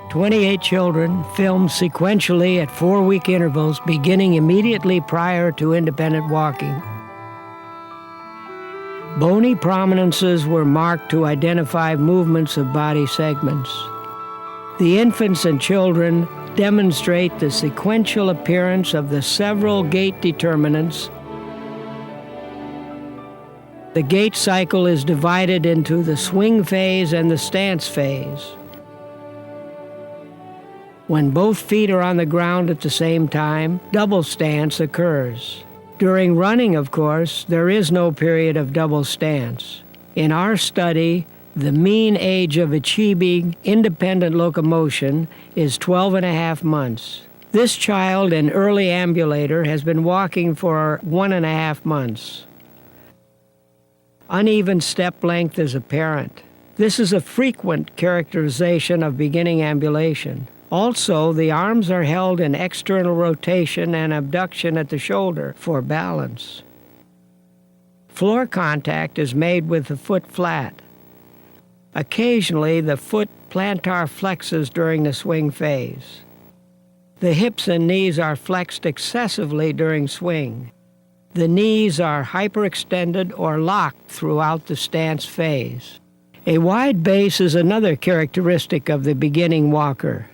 28 children filmed sequentially at 4-week intervals beginning immediately prior to independent walking. Bony prominences were marked to identify movements of body segments. The infants and children demonstrate the sequential appearance of the several gait determinants. The gait cycle is divided into the swing phase and the stance phase. When both feet are on the ground at the same time, double stance occurs. During running, of course, there is no period of double stance. In our study, the mean age of achieving independent locomotion is 12.5 months. This child, an early ambulator, has been walking for 1.5 months. Uneven step length is apparent. This is a frequent characterization of beginning ambulation. Also, the arms are held in external rotation and abduction at the shoulder for balance. Floor contact is made with the foot flat. Occasionally, the foot plantar flexes during the swing phase. The hips and knees are flexed excessively during swing. The knees are hyperextended or locked throughout the stance phase. A wide base is another characteristic of the beginning walker.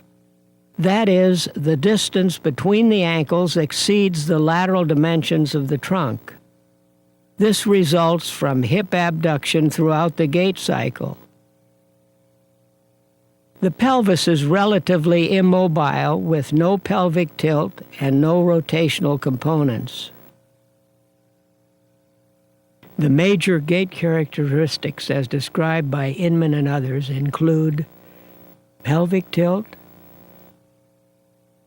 That is, the distance between the ankles exceeds the lateral dimensions of the trunk. This results from hip abduction throughout the gait cycle. The pelvis is relatively immobile with no pelvic tilt and no rotational components. The major gait characteristics as described by Inman and others include pelvic tilt,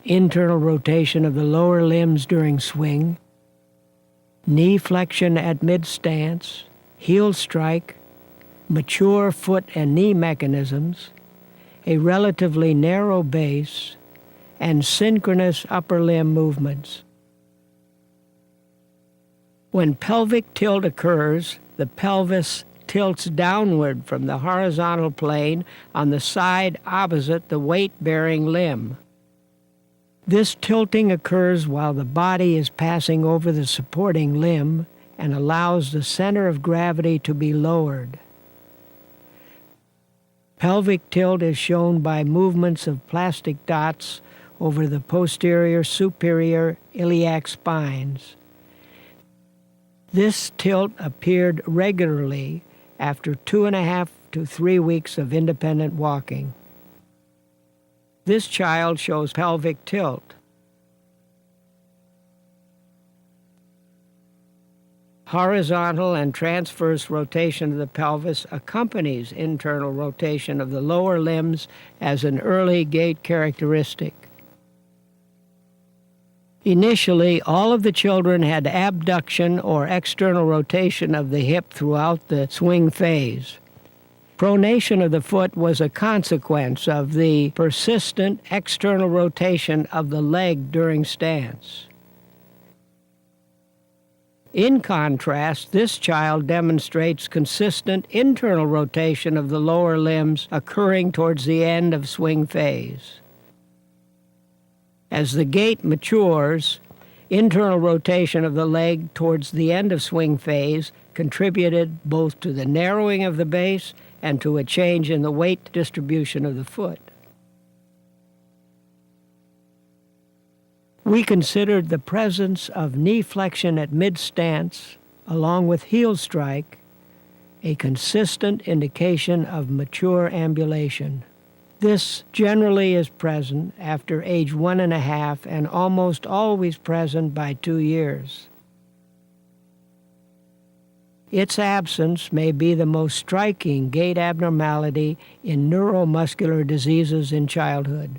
internal rotation of the lower limbs during swing, knee flexion at mid-stance, heel strike, mature foot and knee mechanisms, a relatively narrow base, and synchronous upper limb movements. When pelvic tilt occurs, the pelvis tilts downward from the horizontal plane on the side opposite the weight-bearing limb. This tilting occurs while the body is passing over the supporting limb and allows the center of gravity to be lowered. Pelvic tilt is shown by movements of plastic dots over the posterior superior iliac spines. This tilt appeared regularly after 2.5 to 3 weeks of independent walking. This child shows pelvic tilt. Horizontal and transverse rotation of the pelvis accompanies internal rotation of the lower limbs as an early gait characteristic. Initially, all of the children had abduction or external rotation of the hip throughout the swing phase. Pronation of the foot was a consequence of the persistent external rotation of the leg during stance. In contrast, this child demonstrates consistent internal rotation of the lower limbs occurring towards the end of swing phase. As the gait matures, internal rotation of the leg towards the end of swing phase contributed both to the narrowing of the base and to a change in the weight distribution of the foot. We considered the presence of knee flexion at mid-stance, along with heel strike, a consistent indication of mature ambulation. This generally is present after age 1.5 and almost always present by 2 years. Its absence may be the most striking gait abnormality in neuromuscular diseases in childhood.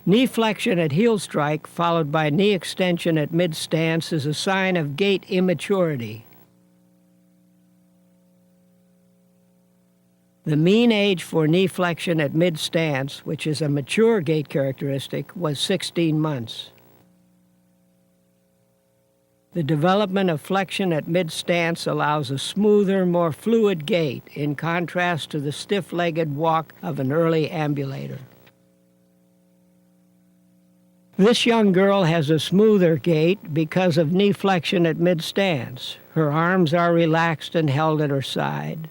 Knee flexion at heel strike followed by knee extension at mid-stance is a sign of gait immaturity. The mean age for knee flexion at mid-stance, which is a mature gait characteristic, was 16 months. The development of flexion at mid-stance allows a smoother, more fluid gait, in contrast to the stiff-legged walk of an early ambulator. This young girl has a smoother gait because of knee flexion at mid-stance. Her arms are relaxed and held at her side.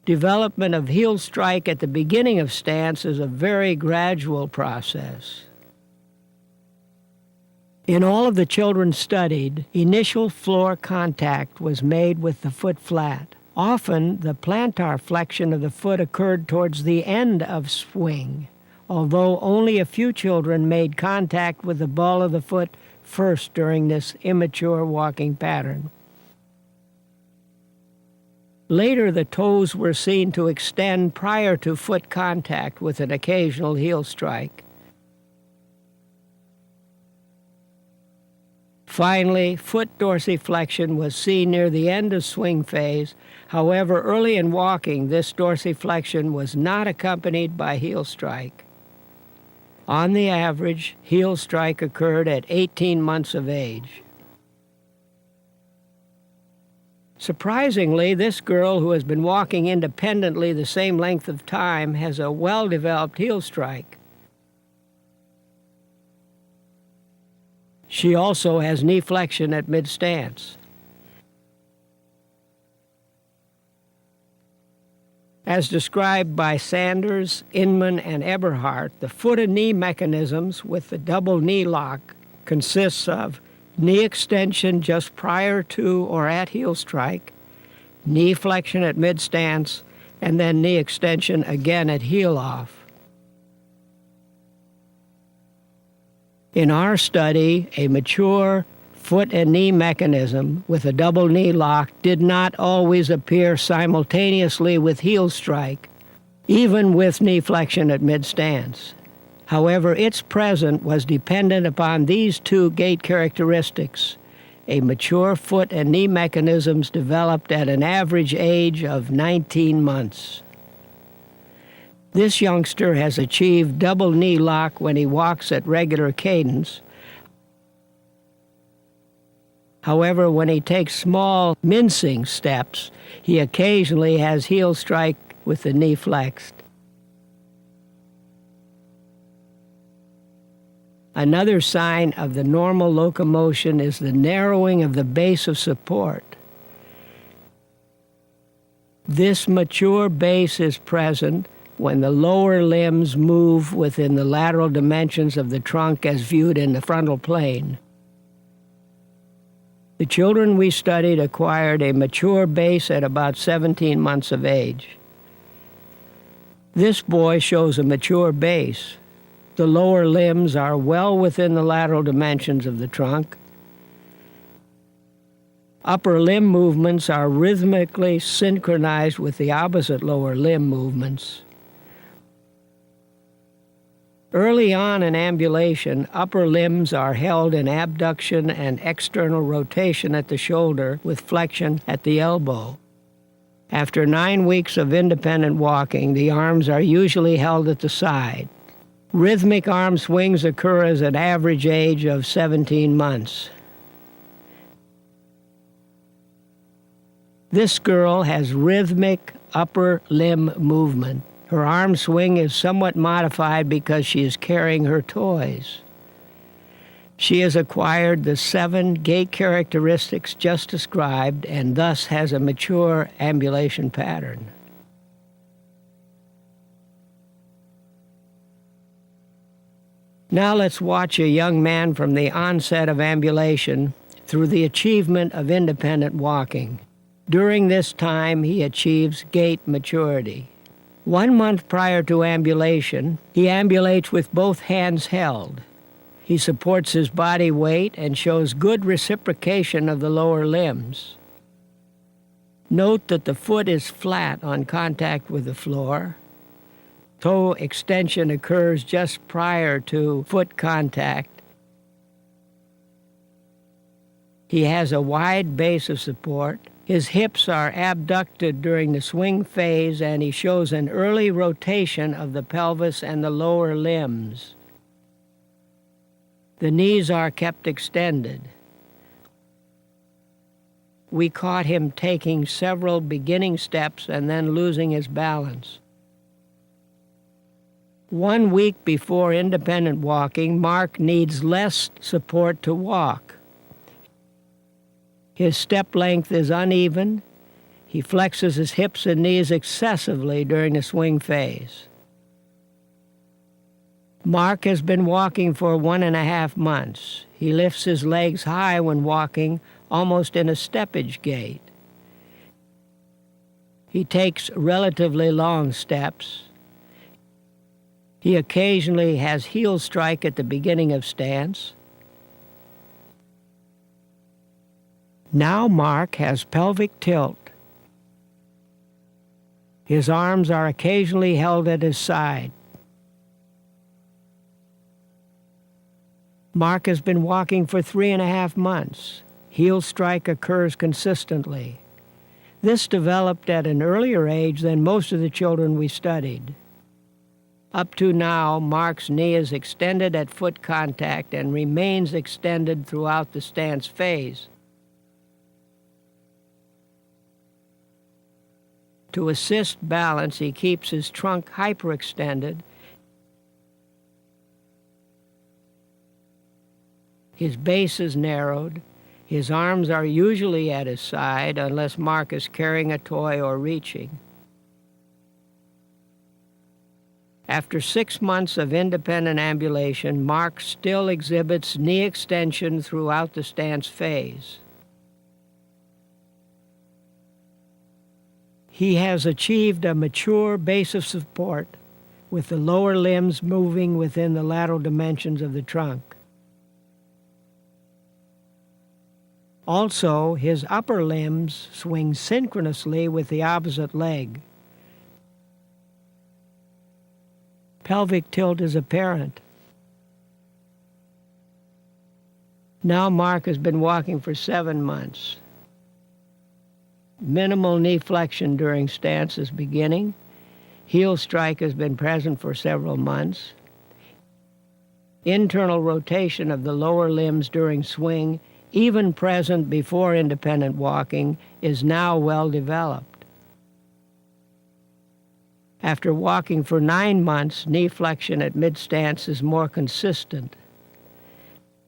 Development of heel strike at the beginning of stance is a very gradual process. In all of the children studied, initial floor contact was made with the foot flat. Often, the plantar flexion of the foot occurred towards the end of swing, although only a few children made contact with the ball of the foot first during this immature walking pattern. Later, the toes were seen to extend prior to foot contact with an occasional heel strike. Finally, foot dorsiflexion was seen near the end of swing phase. However, early in walking, this dorsiflexion was not accompanied by heel strike. On the average, heel strike occurred at 18 months of age. Surprisingly, this girl who has been walking independently the same length of time has a well-developed heel strike. She also has knee flexion at mid-stance. As described by Sanders, Inman, and Eberhardt, the foot and knee mechanisms with the double knee lock consists of knee extension just prior to or at heel strike, knee flexion at mid-stance, and then knee extension again at heel off. In our study, a mature foot and knee mechanism with a double knee lock did not always appear simultaneously with heel strike, even with knee flexion at mid-stance. However, its presence was dependent upon these two gait characteristics. A mature foot and knee mechanisms developed at an average age of 19 months. This youngster has achieved double knee lock when he walks at regular cadence. However, when he takes small, mincing steps, he occasionally has heel strike with the knee flexed. Another sign of the normal locomotion is the narrowing of the base of support. This mature base is present when the lower limbs move within the lateral dimensions of the trunk as viewed in the frontal plane. The children we studied acquired a mature base at about 17 months of age. This boy shows a mature base. The lower limbs are well within the lateral dimensions of the trunk. Upper limb movements are rhythmically synchronized with the opposite lower limb movements. Early on in ambulation, upper limbs are held in abduction and external rotation at the shoulder with flexion at the elbow. After 9 weeks of independent walking, the arms are usually held at the side. Rhythmic arm swings occur as an average age of 17 months. This girl has rhythmic upper limb movement. Her arm swing is somewhat modified because she is carrying her toys. She has acquired the 7 gait characteristics just described and thus has a mature ambulation pattern. Now let's watch a young man from the onset of ambulation through the achievement of independent walking. During this time, he achieves gait maturity. 1 month prior to ambulation, he ambulates with both hands held. He supports his body weight and shows good reciprocation of the lower limbs. Note that the foot is flat on contact with the floor. Toe extension occurs just prior to foot contact. He has a wide base of support. His hips are abducted during the swing phase, and he shows an early rotation of the pelvis and the lower limbs. The knees are kept extended. We caught him taking several beginning steps and then losing his balance. 1 week before independent walking, Mark needs less support to walk. His step length is uneven. He flexes his hips and knees excessively during the swing phase. Mark has been walking for 1.5 months. He lifts his legs high when walking, almost in a steppage gait. He takes relatively long steps. He occasionally has heel strike at the beginning of stance. Now Mark has pelvic tilt. His arms are occasionally held at his side. Mark has been walking for 3.5 months. Heel strike occurs consistently. This developed at an earlier age than most of the children we studied. Up to now, Mark's knee is extended at foot contact and remains extended throughout the stance phase. To assist balance, he keeps his trunk hyperextended. His base is narrowed. His arms are usually at his side unless Mark is carrying a toy or reaching. After 6 months of independent ambulation, Mark still exhibits knee extension throughout the stance phase. He has achieved a mature base of support with the lower limbs moving within the lateral dimensions of the trunk. Also, his upper limbs swing synchronously with the opposite leg. Pelvic tilt is apparent. Now Mark has been walking for 7 months. Minimal knee flexion during stance is beginning. Heel strike has been present for several months. Internal rotation of the lower limbs during swing, even present before independent walking, is now well developed. After walking for 9 months, knee flexion at mid-stance is more consistent.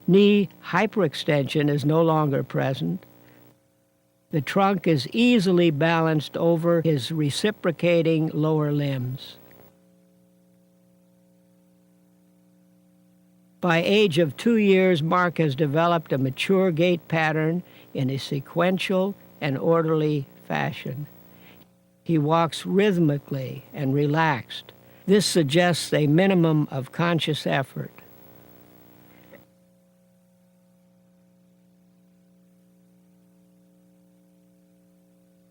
Knee hyperextension is no longer present. The trunk is easily balanced over his reciprocating lower limbs. By age of 2 years, Mark has developed a mature gait pattern in a sequential and orderly fashion. He walks rhythmically and relaxed. This suggests a minimum of conscious effort.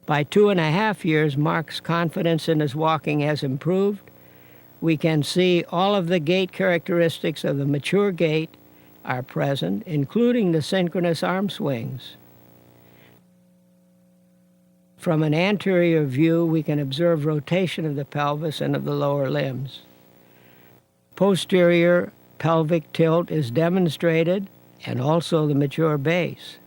By 2.5 years, Mark's confidence in his walking has improved. We can see all of the gait characteristics of the mature gait are present, including the synchronous arm swings. From an anterior view, we can observe rotation of the pelvis and of the lower limbs. Posterior pelvic tilt is demonstrated, and also the mature base.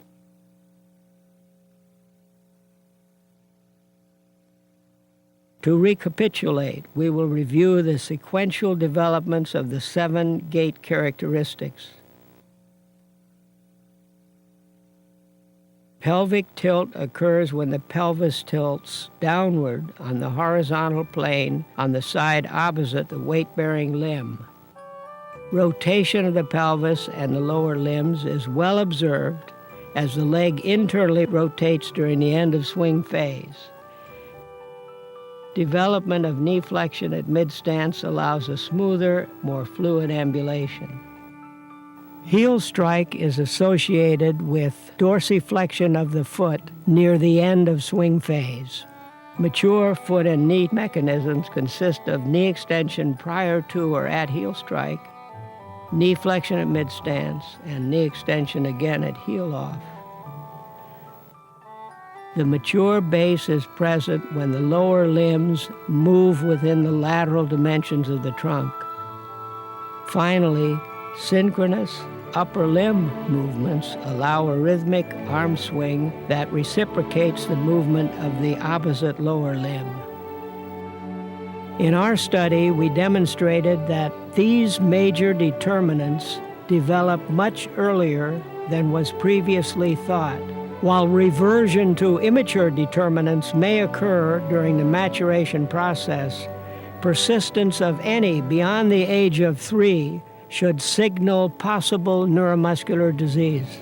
To recapitulate, we will review the sequential developments of the 7 gait characteristics. Pelvic tilt occurs when the pelvis tilts downward on the horizontal plane on the side opposite the weight-bearing limb. Rotation of the pelvis and the lower limbs is well observed as the leg internally rotates during the end of swing phase. Development of knee flexion at mid-stance allows a smoother, more fluid ambulation. Heel strike is associated with dorsiflexion of the foot near the end of swing phase. Mature foot and knee mechanisms consist of knee extension prior to or at heel strike, knee flexion at mid-stance, and knee extension again at heel off. The mature base is present when the lower limbs move within the lateral dimensions of the trunk. Finally, synchronous, upper limb movements allow a rhythmic arm swing that reciprocates the movement of the opposite lower limb. In our study, we demonstrated that these major determinants develop much earlier than was previously thought. While reversion to immature determinants may occur during the maturation process, persistence of any beyond the age of 3 should signal possible neuromuscular disease.